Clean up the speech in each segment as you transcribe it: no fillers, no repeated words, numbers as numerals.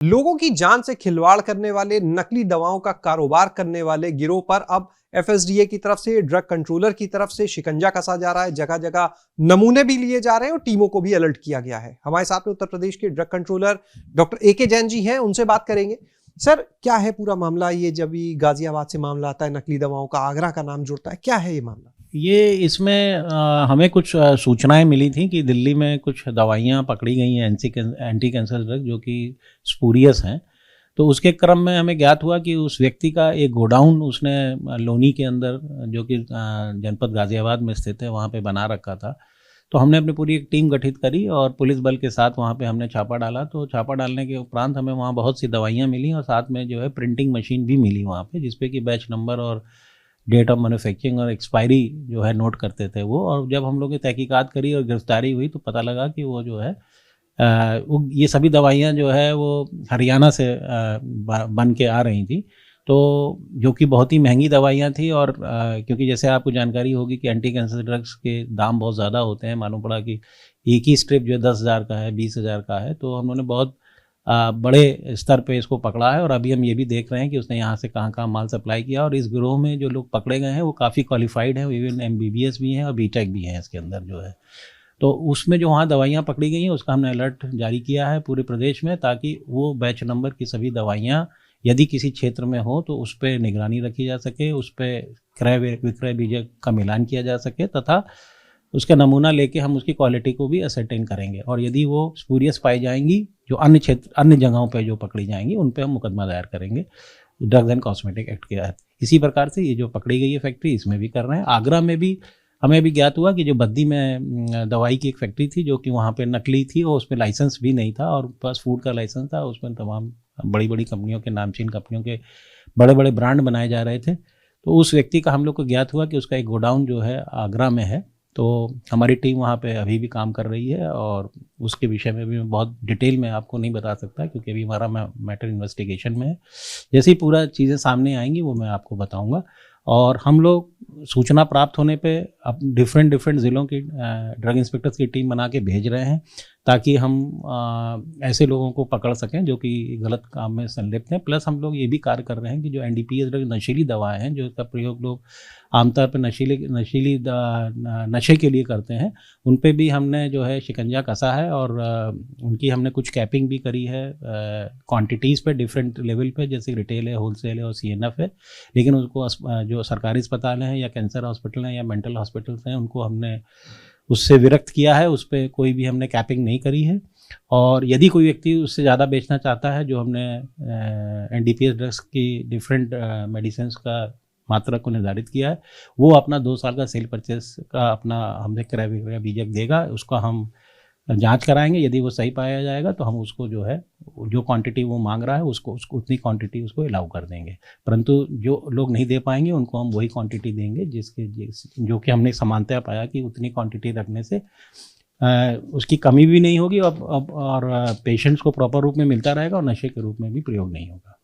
लोगों की जान से खिलवाड़ करने वाले नकली दवाओं का कारोबार करने वाले गिरोह पर अब एफएसडीए की तरफ से, ड्रग कंट्रोलर की तरफ से शिकंजा कसा जा रहा है। जगह जगह नमूने भी लिए जा रहे हैं और टीमों को भी अलर्ट किया गया है। हमारे साथ में उत्तर प्रदेश के ड्रग कंट्रोलर डॉक्टर ए के जैन जी हैं, उनसे बात करेंगे। सर, क्या है पूरा मामला? ये जब भी गाजियाबाद से मामला आता है, नकली दवाओं का आगरा का नाम जुड़ता है, क्या है ये मामला? ये इसमें हमें कुछ सूचनाएं मिली थी कि दिल्ली में कुछ दवाइयां पकड़ी गई हैं एंटी कैंसर ड्रग जो कि स्पूरियस हैं। तो उसके क्रम में हमें ज्ञात हुआ कि उस व्यक्ति का एक गोडाउन उसने लोनी के अंदर, जो कि जनपद गाजियाबाद में स्थित है, वहाँ पे बना रखा था। तो हमने अपनी पूरी एक टीम गठित करी और पुलिस बल के साथ वहाँ पे हमने छापा डाला। तो छापा डालने के उपरांत हमें वहाँ बहुत सी दवाइयाँ मिली और साथ में जो है प्रिंटिंग मशीन भी मिली वहाँ पे, जिसपे कि बैच नंबर और डेट ऑफ मैन्युफैक्चरिंग और एक्सपायरी जो है नोट करते थे वो। और जब हम लोग ने तहकीकात करी और गिरफ्तारी हुई तो पता लगा कि वो जो है ये सभी दवाइयाँ जो है वो हरियाणा से बन के आ रही थी, तो जो कि बहुत ही महंगी दवाइयाँ थी। और क्योंकि जैसे आपको जानकारी होगी कि एंटी कैंसर ड्रग्स के दाम बहुत ज़्यादा होते हैं, मालूम पड़ा कि एक ही स्ट्रिप जो है 10,000 का है, 20,000 का है। तो हम लोगों ने बहुत बड़े स्तर पे इसको पकड़ा है और अभी हम ये भी देख रहे हैं कि उसने यहाँ से कहाँ कहाँ माल सप्लाई किया। और इस गिरोह में जो लोग पकड़े गए हैं वो काफ़ी क्वालिफाइड हैं, इवन एमबीबीएस भी हैं और बीटेक भी हैं इसके अंदर जो है। तो उसमें जो वहाँ दवाइयाँ पकड़ी गई हैं उसका हमने अलर्ट जारी किया है पूरे प्रदेश में, ताकि वो बैच नंबर की सभी दवाइयाँ यदि किसी क्षेत्र में हो तो उस पर निगरानी रखी जा सके, उस पर क्रय विक्रय बीजक का मिलान किया जा सके तथा उसका नमूना लेके हम उसकी क्वालिटी को भी असरटेन करेंगे। और यदि वो स्पूरियस पाई जाएंगी, जो अन्य जगहों पे जो पकड़ी जाएंगी, उन पे हम मुकदमा दायर करेंगे ड्रग्स एंड कॉस्मेटिक एक्ट के तहत। इसी प्रकार से ये जो पकड़ी गई है फैक्ट्री, इसमें भी कर रहे हैं। आगरा में भी हमें भी ज्ञात हुआ कि जो बद्दी में दवाई की एक फैक्ट्री थी जो कि वहाँ पे नकली थी और उसमें लाइसेंस भी नहीं था और बस फूड का लाइसेंस था। उसमें तमाम बड़ी बड़ी कंपनियों के, नामचीन कंपनियों के बड़े बड़े ब्रांड बनाए जा रहे थे। तो उस व्यक्ति का हम लोग को ज्ञात हुआ कि उसका एक गोडाउन जो है आगरा में है। तो हमारी टीम वहाँ पे अभी भी काम कर रही है और उसके विषय में भी मैं बहुत डिटेल में आपको नहीं बता सकता क्योंकि अभी हमारा मैटर इन्वेस्टिगेशन में है। जैसे ही पूरा चीज़ें सामने आएंगी वो मैं आपको बताऊंगा। और हम लोग सूचना प्राप्त होने पे अब डिफरेंट ज़िलों की ड्रग इंस्पेक्टर्स की टीम बना के भेज रहे हैं ताकि हम ऐसे लोगों को पकड़ सकें जो कि गलत काम में संलिप्त हैं। प्लस हम लोग ये भी कार्य कर रहे हैं कि जो एनडीपीएस ड्रग नशीली दवाएं हैं, जो इसका प्रयोग लोग आमतौर पर नशे के लिए करते हैं, उन पे भी हमने जो है शिकंजा कसा है और उनकी हमने कुछ कैपिंग भी करी है क्वांटिटीज़ पे, डिफरेंट लेवल पे, जैसे रिटेल है, होलसेल है और सीएनएफ है। लेकिन उसको जो सरकारी अस्पताल हैं या कैंसर हॉस्पिटल हैं या मेंटल हॉस्पिटल्स हैं, उनको हमने उससे विरक्त किया है, उस पर कोई भी हमने कैपिंग नहीं करी है। और यदि कोई व्यक्ति उससे ज़्यादा बेचना चाहता है, जो हमने एनडीपीएस ड्रग्स की डिफरेंट मेडिसिन का मात्रा को निर्धारित किया है, वो अपना 2 साल का सेल परचेस का अपना हमसे क्रय विक्रय बीजक देगा। उसका हम जांच कराएंगे, यदि वो सही पाया जाएगा तो हम उसको जो है जो क्वांटिटी वो मांग रहा है उसको उतनी क्वांटिटी उसको अलाउ कर देंगे। परंतु जो लोग नहीं दे पाएंगे उनको हम वही क्वांटिटी देंगे जो कि हमने समानतः पाया कि उतनी क्वांटिटी रखने से उसकी कमी भी नहीं होगी और पेशेंट्स को प्रॉपर रूप में मिलता रहेगा और नशे के रूप में भी प्रयोग नहीं होगा।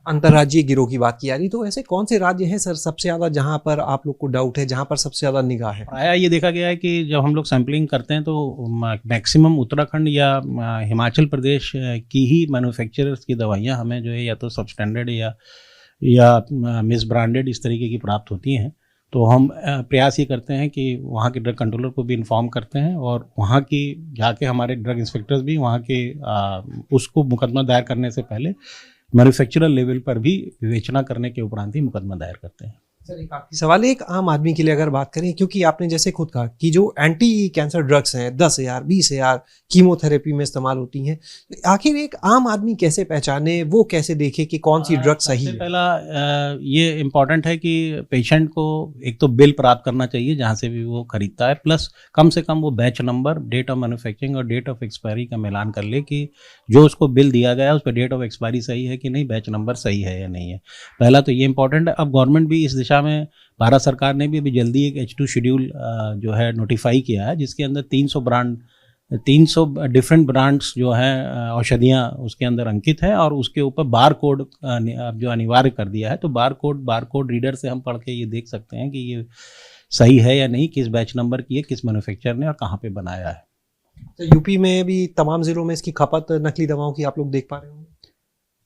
अंतर्राज्यीय गिरोह की बात की जा रही, तो ऐसे कौन से राज्य हैं सर सबसे ज्यादा जहां पर आप लोग को डाउट है, जहां पर सबसे ज्यादा निगाह है? प्रायः ये देखा गया है कि जब हम लोग सैंपलिंग करते हैं तो मैक्सिमम उत्तराखंड या हिमाचल प्रदेश की ही मैन्युफैक्चरर्स की दवाइयाँ हमें जो है या तो सबस्टैंडर्ड या मिस ब्रांडेड इस तरीके की प्राप्त होती हैं। तो हम प्रयास ये करते हैं कि वहाँ के ड्रग कंट्रोलर को भी इन्फॉर्म करते हैं और वहाँ की जाके हमारे ड्रग इंस्पेक्टर्स भी वहाँ के उसको मुकदमा दायर करने से पहले मैन्युफैक्चरर लेवल पर भी विवेचना करने के उपरांत ही मुकदमा दायर करते हैं। सर, एक आखिरी सवाल है, एक आम आदमी के लिए अगर बात करें, क्योंकि आपने जैसे खुद कहा कि जो एंटी कैंसर ड्रग्स हैं 10,000 20,000 कीमोथेरेपी में इस्तेमाल होती हैं, तो आखिर एक आम आदमी कैसे पहचाने, वो कैसे देखे कि कौन सी ड्रग सही है? पहला ये इम्पॉर्टेंट है कि पेशेंट को एक तो बिल प्राप्त करना चाहिए जहाँ से भी वो खरीदता है, प्लस कम से कम वो batch number, date of manufacturing और डेट ऑफ एक्सपायरी का मिलान कर ले कि जो उसको बिल दिया गया है उस पर डेट ऑफ एक्सपायरी सही है कि नहीं, बैच नंबर सही है या नहीं है। पहला तो ये इम्पॉर्टेंट है। अब गवर्नमेंट भी इस दिशा में, भारत सरकार ने भी अभी जल्दी एक H2 शेड्यूल जो है नोटिफाई किया है, जिसके अंदर 300 डिफरेंट ब्रांड्स जो हैं औषधियाँ उसके अंदर अंकित है और उसके ऊपर बार कोड जो अनिवार्य कर दिया है। तो बार कोड रीडर से हम पढ़ के ये देख सकते हैं कि ये सही है या नहीं, किस बैच नंबर की है, किस मैन्युफैक्चरर ने और कहाँ पे बनाया है। तो यूपी में भी तमाम जिलों में इसकी खपत नकली दवाओं की आप लोग देख पा रहे हो?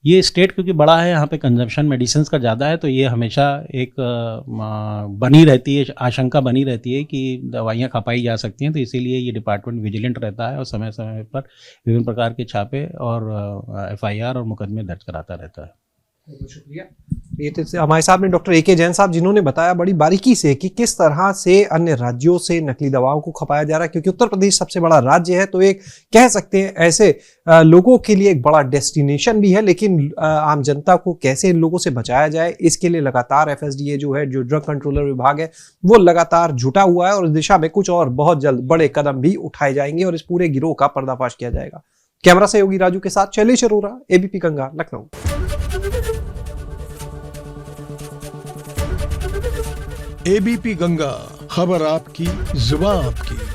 ये स्टेट क्योंकि बड़ा है, यहाँ पे कंजम्पशन मेडिसिन का ज़्यादा है, तो ये हमेशा एक बनी रहती है, आशंका बनी रहती है कि दवाइयाँ खपाई जा सकती हैं। तो इसीलिए ये डिपार्टमेंट विजिलेंट रहता है और समय समय पर विभिन्न प्रकार के छापे और FIR और मुकदमे दर्ज कराता रहता है। बहुत शुक्रिया। ये थे हमारे सामने डॉक्टर AK जैन साहब, जिन्होंने बताया बड़ी बारीकी से कि किस तरह से अन्य राज्यों से नकली दवाओं को खपाया जा रहा है। क्योंकि उत्तर प्रदेश सबसे बड़ा राज्य है, तो एक कह सकते हैं ऐसे लोगों के लिए एक बड़ा डेस्टिनेशन भी है। लेकिन आम जनता को कैसे इन लोगों से बचाया जाए, इसके लिए लगातार FSDA जो है, जो ड्रग कंट्रोलर विभाग है, वो लगातार जुटा हुआ है और इस दिशा में कुछ और बहुत जल्द बड़े कदम भी उठाए जाएंगे और इस पूरे गिरोह का पर्दाफाश किया जाएगा। कैमरा सहयोगी राजू के साथ शैलेश अरोरा, ABP गंगा, लखनऊ। ABP गंगा, खबर आपकी, जुबान आपकी।